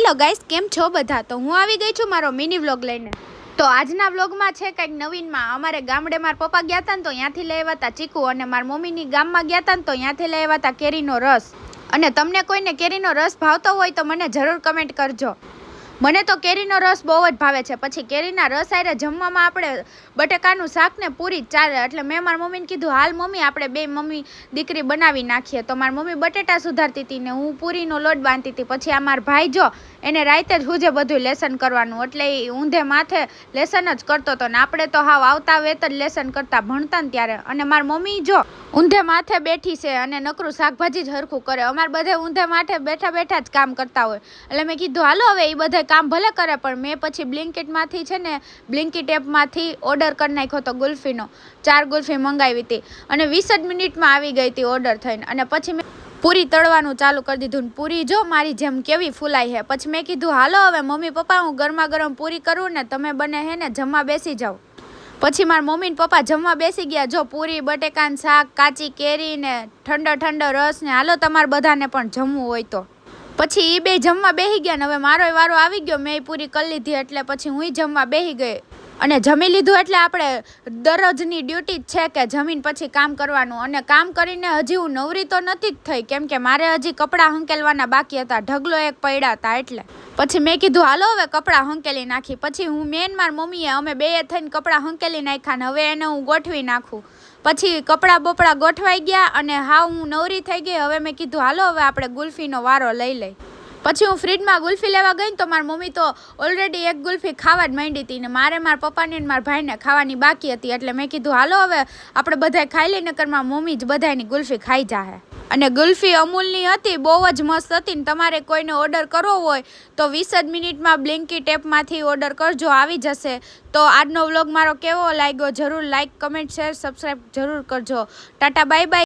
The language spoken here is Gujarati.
હેલો ગાઈસ, કેમ છો બધા? તો હું આવી ગઈ છું મારો મિની વ્લોગ લઈને. તો આજના વ્લોગમાં છે કંઈક નવીનમાં. અમારે ગામડે મારા પપ્પા ગયા હતા ને તો ત્યાંથી લઈ આવ્યા હતા ચીકુ, અને મારા મમ્મીની ગામમાં ગયા હતા ને તો ત્યાંથી લઈ આવ્યા હતા કેરીનો રસ. અને તમને કોઈને કેરીનો રસ ભાવતો હોય તો મને જરૂર કમેન્ટ કરજો. મને તો કેરીનો રસ બહુ જ ભાવે છે. પછી કેરીના રસ આરે જમવામાં આપણે બટેકાનું શાક ને પૂરી ચાલે. એટલે મેં મારા મમ્મીને કીધું, હાલ મમ્મી આપણે બે મમ્મી દીકરી બનાવી નાખીએ. તો મારી મમ્મી બટેટા સુધારતી હતી ને હું પૂરીનો લોટ બાંધતી હતી. પછી આ મારા ભાઈ જો એને રાતે જ હુજે બધું લેસન કરવાનું, એટલે એ ઊંધે માથે લેસન જ કરતો હતો ને આપણે તો હાવ આવતા વેત જ લેસન કરતા ભણતા ને ત્યારે. અને મારી મમ્મી જો ઊંધે માથે બેઠી છે અને નકરું શાકભાજી જ હરખું કરે. અમારે બધે ઊંધે માથે બેઠા બેઠા જ કામ કરતા હોય. એટલે મેં કીધું હાલો હવે એ બધા કામ ભલે કરે, પણ મેં પછી બ્લિંકિટમાંથી છે ને બ્લિંકિટ એપમાંથી ઓર્ડર કરી નાખ્યો હતો ગુલ્ફીનો. 4 ગુલ્ફી મંગાવી હતી અને 20 જ મિનિટમાં આવી ગઈ હતી ઓર્ડર થઈને. અને પછી મેં પૂરી તળવાનું ચાલુ કરી દીધું. પૂરી જો મારી જેમ કેવી ફૂલાઈ છે. પછી મેં કીધું હાલો હવે મમ્મી પપ્પા હું ગરમા ગરમ પૂરી કરું ને તમે બને હે ને જમવા બેસી જાઓ. પછી મારા મમ્મી ને પપ્પા જમવા બેસી ગયા. જો પૂરી, બટેકાનું શાક, કાચી કેરી ને ઠંડો ઠંડો રસ ને હાલો તમારે બધાને પણ જમવું હોય તો. પછી એ બે જમવા બેસી ગયા ને હવે મારો વારો આવી ગયો. મેં પૂરી કરી લીધી એટલે પછી હું જમવા બેસી ગઈ. અને જમી લીધું એટલે આપણે દરરોજની ડ્યુટી જ છે કે જમીન પછી કામ કરવાનું. અને કામ કરીને હજી હું નવરી તો નથી જ થઈ, કેમ કે મારે હજી કપડાં હંકેલવાના બાકી હતા. ઢગલો એક પડ્યા હતા એટલે. પછી મેં કીધું હાલો હવે કપડાં હંકેલી નાખી. પછી હું મેન મારી મમ્મીએ અમે બેએ થઈને કપડાં હંકેલી નાખ્યા ને હવે એને હું ગોઠવી નાખું. પછી કપડાં બપડા ગોઠવાઈ ગયા અને હાવ હું નવરી થઈ ગઈ. હવે મેં કીધું હાલો હવે આપણે ગુલ્ફીનો વારો લઈ લઈ. પછી હું ફ્રીજમાં ગુલ્ફી લેવા ગઈ ને તો મારી મમ્મી તો ઓલરેડી એક ગુલ્ફી ખાવા જ માંડી હતી ને મારે મારા પપ્પાને ને મારા ભાઈને ખાવાની બાકી હતી. એટલે મેં કીધું હાલો હવે આપણે બધાય ખાઈ લઈએ, નકર મારી મમ્મી જ બધાની ગુલ્ફી ખાઈ જાહે. અને ગુલ્ફી અમૂલની હતી, બહુ જ મસ્ત હતી ને તમારે કોઈને ઓર્ડર કરવો હોય તો 20 જ મિનિટમાં બ્લિંકિટ એપમાંથી ઓર્ડર કરજો, આવી જશે. તો આજનો વ્લોગ મારો કેવો લાગ્યો જરૂર લાઈક, કમેન્ટ, શેર, સબસ્ક્રાઈબ જરૂર કરજો. Tata bye bye.